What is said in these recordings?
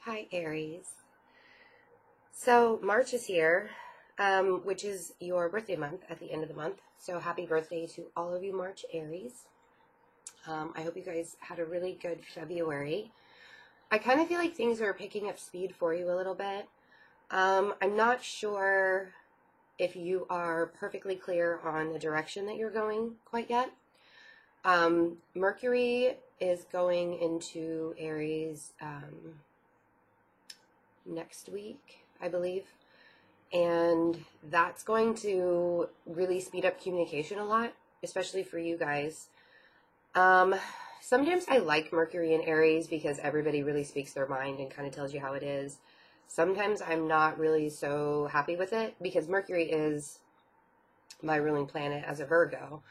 Hi, Aries. So March is here, which is your birthday month at the end of the month. So happy birthday to all of you March Aries. I hope you guys had a really good February. I kind of feel like things are picking up speed for you a little bit. I'm not sure if you are perfectly clear on the direction that you're going quite yet. Mercury is going into Aries next week, I believe. And that's going to really speed up communication a lot, especially for you guys. Sometimes I like Mercury in Aries because everybody really speaks their mind and kind of tells you how it is. Sometimes I'm not really so happy with it because Mercury is my ruling planet as a Virgo.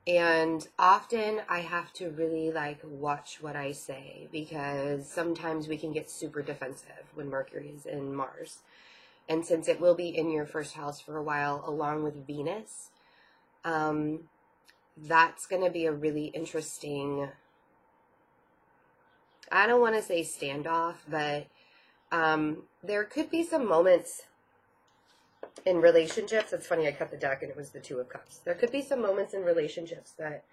And often I have to really watch what I say because sometimes we can get super defensive when Mercury is in Mars. And since it will be in your first house for a while, along with Venus, that's going to be a really interesting, I don't want to say standoff, but there could be some moments in relationships. It's funny, I cut the deck and it was the Two of Cups. There could be some moments in relationships that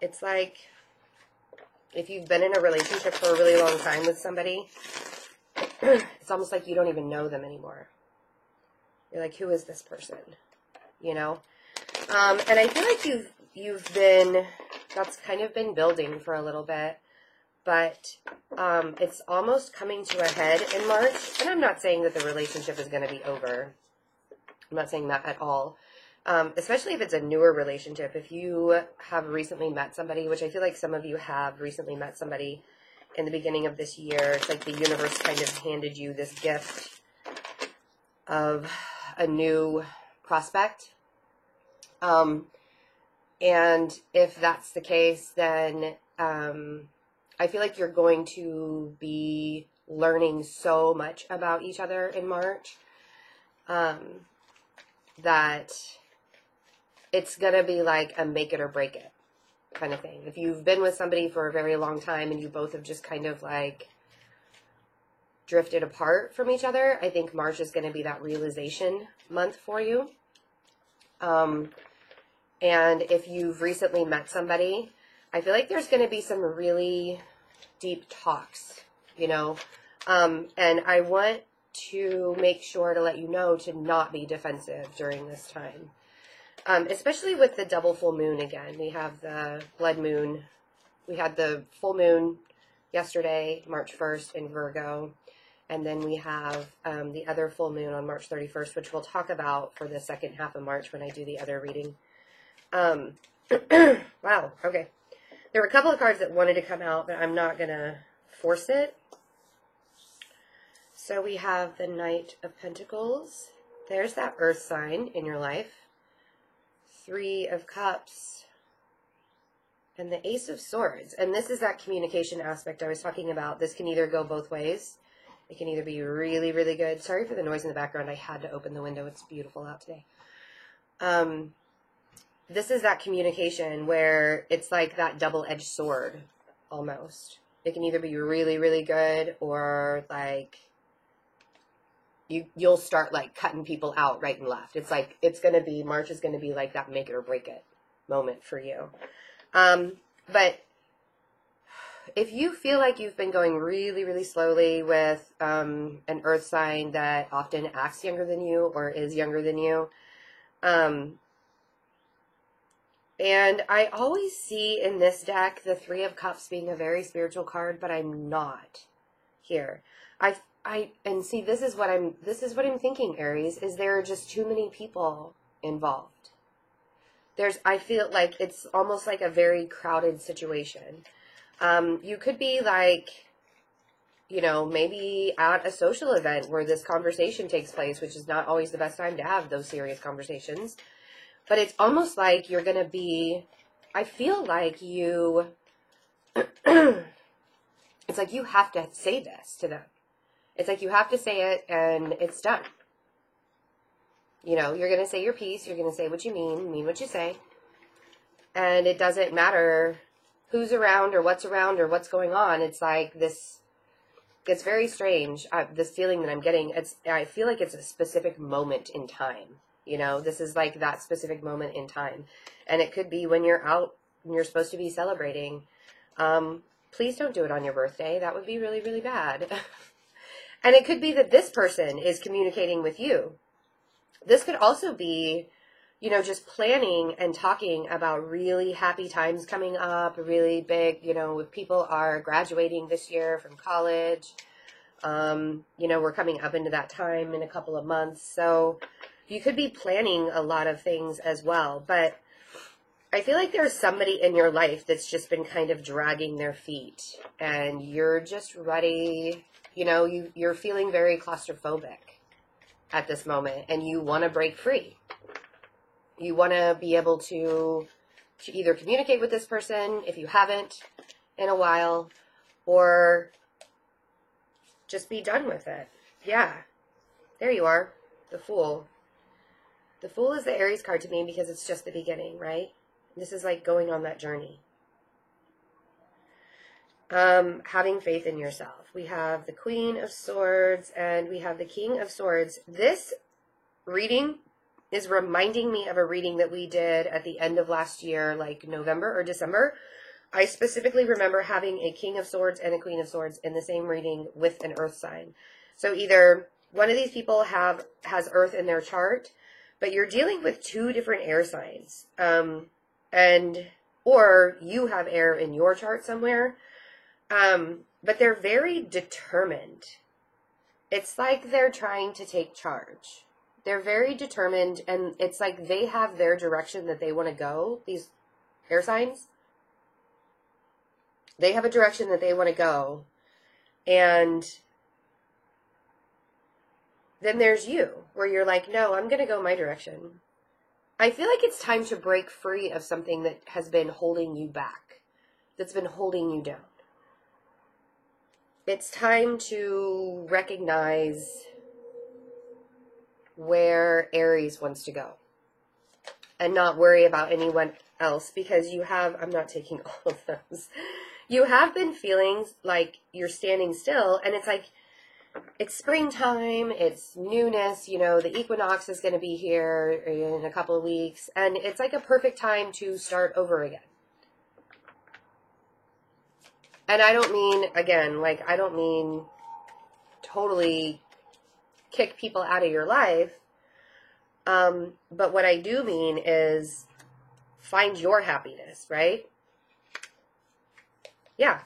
it's like if you've been in a relationship for a really long time with somebody, it's almost like you don't even know them anymore. You're like, who is this person? You know? And I feel like you've been, that's kind of been building for a little bit. But it's almost coming to a head in March. And I'm not saying that the relationship is going to be over. I'm not saying that at all. Especially if it's a newer relationship. If you have recently met somebody, which I feel like some of you have recently met somebody in the beginning of this year. It's like the universe kind of handed you this gift of a new prospect. And if that's the case, then I feel like you're going to be learning so much about each other in March that it's going to be like a make it or break it kind of thing. If you've been with somebody for a very long time and you both have just kind of like drifted apart from each other, I think March is going to be that realization month for you. And if you've recently met somebody, I feel like there's going to be some really deep talks, you know, and I want to make sure to let you know to not be defensive during this time, especially with the double full moon again. We have the blood moon. We had the full moon yesterday, March 1st in Virgo, and then we have the other full moon on March 31st, which we'll talk about for the second half of March when I do the other reading. Wow, okay. There were a couple of cards that wanted to come out, but I'm not going to force it. So we have the Knight of Pentacles. There's that earth sign in your life. Three of Cups. And the Ace of Swords. And this is that communication aspect I was talking about. This can either go both ways. It can either be really, really good. Sorry for the noise in the background. I had to open the window. It's beautiful out today. This is that communication where it's like that double-edged sword, almost. It can either be really, really good or like you'll start like cutting people out right and left. It's like March is going to be like that make it or break it moment for you. But if you feel like you've been going really, really slowly with an earth sign that often acts younger than you or is younger than you, and I always see in this deck the Three of Cups being a very spiritual card, but I'm not here. And see, this is what I'm thinking, Aries, is there are just too many people involved. I feel like it's almost like a very crowded situation. You could be like, you know, maybe at a social event where this conversation takes place, which is not always the best time to have those serious conversations. But it's almost like you're going to be, I feel like you, it's like you have to say this to them. It's like you have to say it and it's done. You know, you're going to say your piece. You're going to say what you mean what you say. And it doesn't matter who's around or what's going on. It's like this, it's very strange. This feeling that I'm getting, I feel like it's a specific moment in time. You know, this is like that specific moment in time. And it could be when you're out and you're supposed to be celebrating. Please don't do it on your birthday. That would be really, really bad. And it could be that this person is communicating with you. This could also be, you know, just planning and talking about really happy times coming up, really big, you know, if people are graduating this year from college, you know, we're coming up into that time in a couple of months. So you could be planning a lot of things as well. But I feel like there's somebody in your life that's just been kind of dragging their feet and you're just ready, you know, you're feeling very claustrophobic at this moment and you want to break free. You want to be able to either communicate with this person if you haven't in a while, or just be done with it. Yeah, there you are, the Fool. The Fool is the Aries card to me because it's just the beginning, right? This is like going on that journey. Having faith in yourself. We have the Queen of Swords and we have the King of Swords. This reading is reminding me of a reading that we did at the end of last year, like November or December. I specifically remember having a King of Swords and a Queen of Swords in the same reading with an earth sign. So either one of these people has earth in their chart, but you're dealing with two different air signs. Or you have air in your chart somewhere. But they're very determined. It's like they're trying to take charge. They're very determined, and it's like they have their direction that they want to go, these air signs. They have a direction that they want to go. And then there's you, where you're like, no, I'm going to go my direction. I feel like it's time to break free of something that has been holding you back, that's been holding you down. It's time to recognize where Aries wants to go and not worry about anyone else, because you have, I'm not taking all of those. You have been feeling like you're standing still, and it's like, it's springtime, it's newness, you know, the equinox is going to be here in a couple of weeks, and it's like a perfect time to start over again. And I don't mean, again, like, I don't mean totally kick people out of your life, but what I do mean is find your happiness, right? Yeah,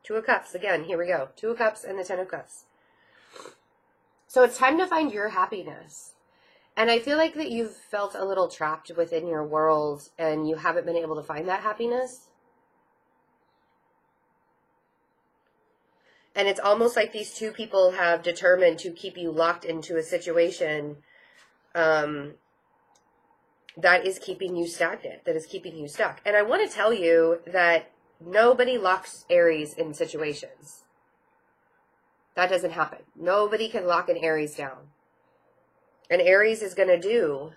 Two of Cups, again, here we go. Two of Cups and the Ten of Cups. So it's time to find your happiness. And I feel like that you've felt a little trapped within your world and you haven't been able to find that happiness. And it's almost like these two people have determined to keep you locked into a situation that is keeping you stagnant, that is keeping you stuck. And I want to tell you that nobody locks Aries in situations. That doesn't happen. Nobody can lock an Aries down. And Aries is going to do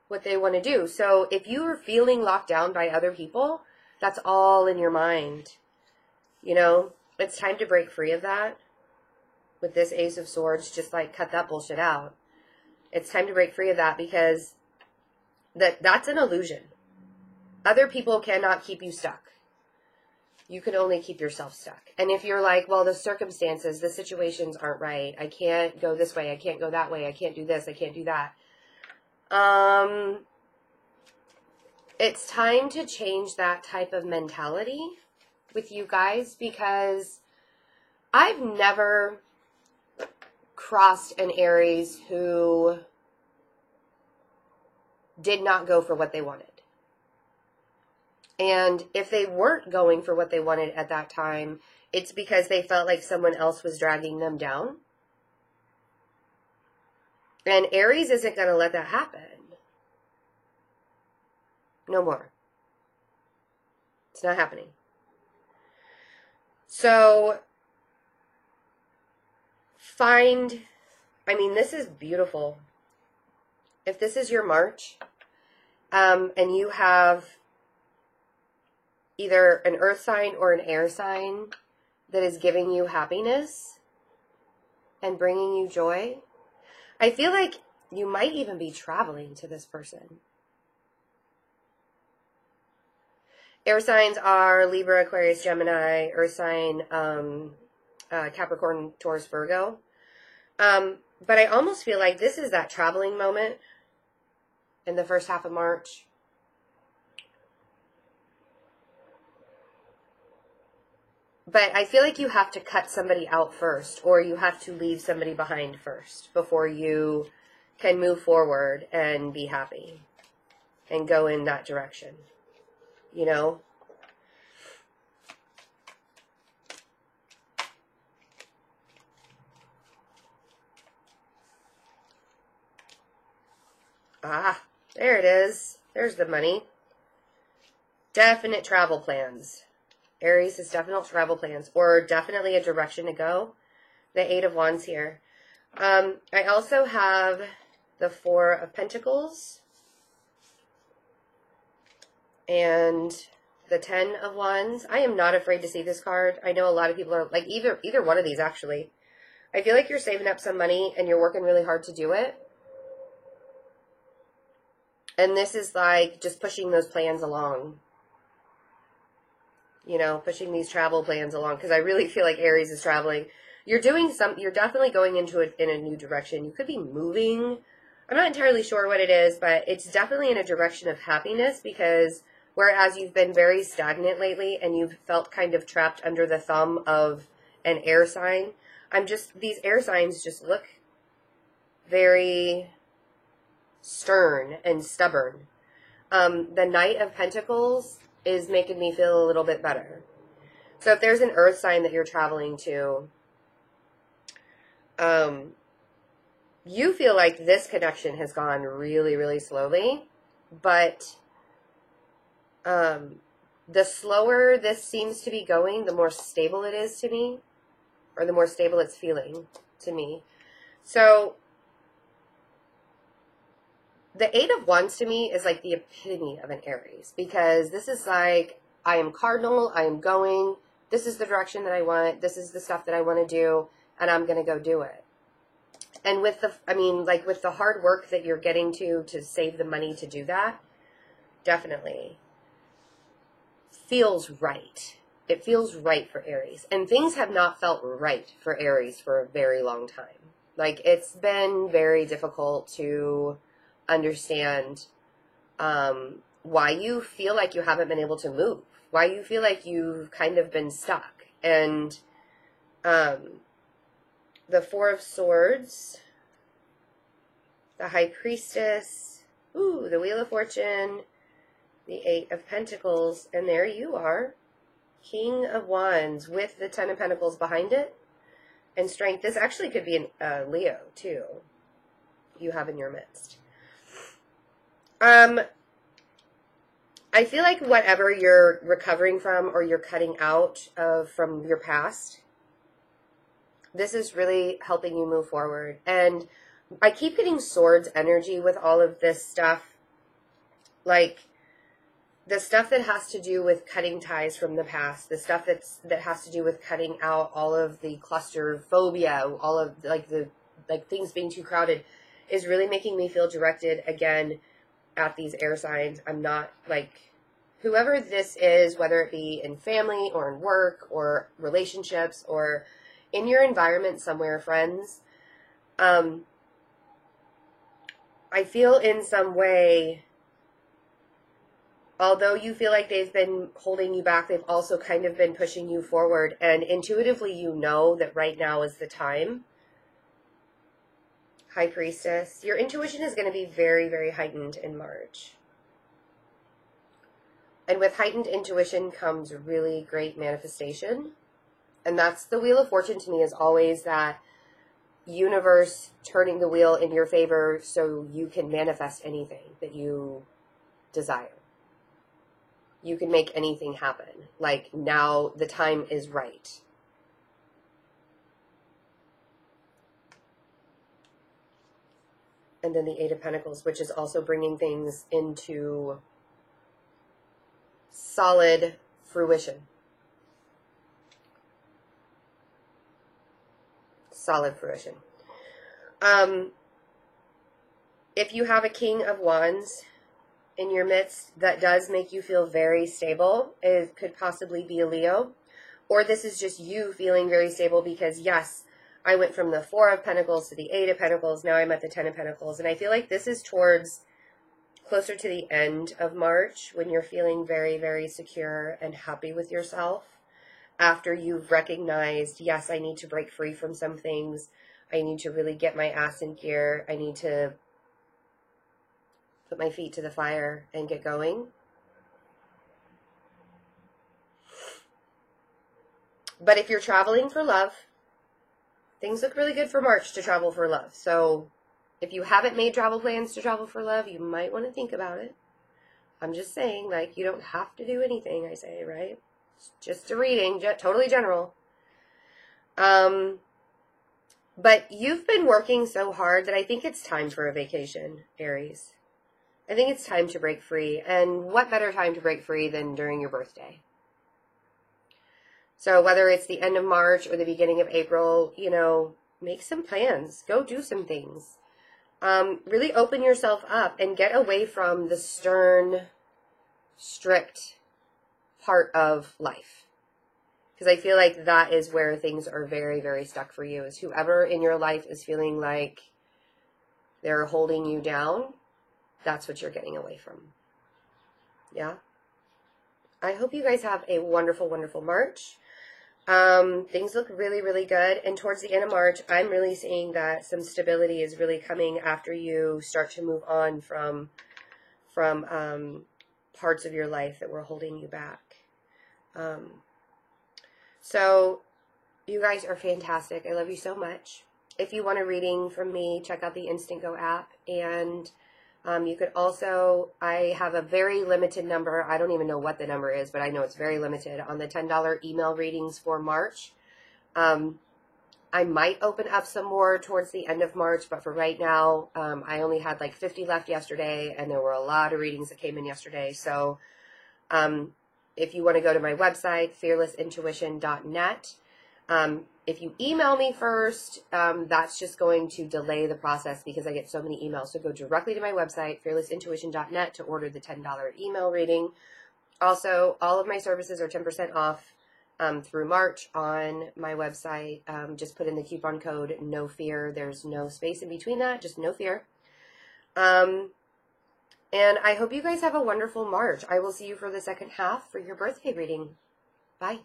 what they want to do. So if you are feeling locked down by other people, that's all in your mind. You know, it's time to break free of that. With this Ace of Swords, just like cut that bullshit out. It's time to break free of that, because that's an illusion. Other people cannot keep you stuck. You can only keep yourself stuck. And if you're like, well, the circumstances, the situations aren't right. I can't go this way. I can't go that way. I can't do this. I can't do that. It's time to change that type of mentality with you guys, because I've never crossed an Aries who did not go for what they wanted. And if they weren't going for what they wanted at that time, it's because they felt like someone else was dragging them down. And Aries isn't going to let that happen. No more. It's not happening. So, this is beautiful. If this is your March, and you have either an earth sign or an air sign that is giving you happiness and bringing you joy. I feel like you might even be traveling to this person. Air signs are Libra, Aquarius, Gemini, earth sign, Capricorn, Taurus, Virgo. But I almost feel like this is that traveling moment in the first half of March. But I feel like you have to cut somebody out first, or you have to leave somebody behind first before you can move forward and be happy and go in that direction, you know? Ah, there it is. There's the money. Definite travel plans. Aries is definite travel plans, or definitely a direction to go. The Eight of Wands here. I also have the Four of Pentacles and the Ten of Wands. I am not afraid to see this card. I know a lot of people are like either one of these actually. I feel like you're saving up some money and you're working really hard to do it. And this is like just pushing those plans along. You know, pushing these travel plans along, because I really feel like Aries is traveling. You're definitely going into it in a new direction. You could be moving. I'm not entirely sure what it is, but it's definitely in a direction of happiness, because whereas you've been very stagnant lately and you've felt kind of trapped under the thumb of an air sign, these air signs just look very stern and stubborn. The Knight of Pentacles is making me feel a little bit better. So if there's an earth sign that you're traveling to, you feel like this connection has gone really, really slowly, but the slower this seems to be going, the more stable it is to me, or the more stable it's feeling to me. So the Eight of Wands to me is like the epitome of an Aries, because this is like, I am cardinal, I am going, this is the direction that I want, this is the stuff that I want to do, and I'm going to go do it. And with with the hard work that you're getting to save the money to do that, definitely feels right. It feels right for Aries. And things have not felt right for Aries for a very long time. Like, it's been very difficult to understand why you feel like you haven't been able to move, why you feel like you've kind of been stuck. And the Four of Swords, the High Priestess, the Wheel of Fortune, the Eight of Pentacles, and there you are, King of Wands with the Ten of Pentacles behind it, and Strength. This actually could be a Leo too, you have in your midst. I feel like whatever you're recovering from or you're cutting out of from your past, this is really helping you move forward. And I keep getting Swords energy with all of this stuff. Like, the stuff that has to do with cutting ties from the past, the stuff that has to do with cutting out all of the claustrophobia, all of the things being too crowded, is really making me feel directed again at these air signs. I'm not whoever this is, whether it be in family or in work or relationships or in your environment somewhere, friends, I feel in some way, although you feel like they've been holding you back, they've also kind of been pushing you forward. And intuitively, you know that right now is the time. High Priestess, your intuition is going to be very, very heightened in March. And with heightened intuition comes really great manifestation. And that's the Wheel of Fortune to me, is always that universe turning the wheel in your favor so you can manifest anything that you desire. You can make anything happen. Like, now the time is right. And then the Eight of Pentacles, which is also bringing things into solid fruition. Solid fruition. If you have a King of Wands in your midst that does make you feel very stable, it could possibly be a Leo. Or this is just you feeling very stable because, yes, I went from the 4 of Pentacles to the 8 of Pentacles. Now I'm at the 10 of Pentacles. And I feel like this is towards closer to the end of March when you're feeling very, very secure and happy with yourself. After you've recognized, yes, I need to break free from some things. I need to really get my ass in gear. I need to put my feet to the fire and get going. But if you're traveling for love, things look really good for March to travel for love. So if you haven't made travel plans to travel for love, you might want to think about it. I'm just saying, like, you don't have to do anything, I say, right? It's just a reading, totally general. But you've been working so hard that I think it's time for a vacation, Aries. I think it's time to break free. And what better time to break free than during your birthday? So whether it's the end of March or the beginning of April, you know, make some plans. Go do some things. Really open yourself up and get away from the stern, strict part of life. Because I feel like that is where things are very, very stuck for you. Is whoever in your life is feeling like they're holding you down, that's what you're getting away from. Yeah? I hope you guys have a wonderful, wonderful March. Things look really, really good. And towards the end of March, I'm really seeing that some stability is really coming after you start to move on from parts of your life that were holding you back. So you guys are fantastic. I love you so much. If you want a reading from me, check out the InstantGo app. And you could also, I have a very limited number. I don't even know what the number is, but I know it's very limited on the $10 email readings for March. I might open up some more towards the end of March, but for right now, I only had like 50 left yesterday, and there were a lot of readings that came in yesterday. So if you want to go to my website, fearlessintuition.net, if you email me first, that's just going to delay the process because I get so many emails. So go directly to my website, fearlessintuition.net, to order the $10 email reading. Also, all of my services are 10% off through March on my website. Just put in the coupon code No Fear. There's no space in between that, just No Fear. And I hope you guys have a wonderful March. I will see you for the second half for your birthday reading. Bye.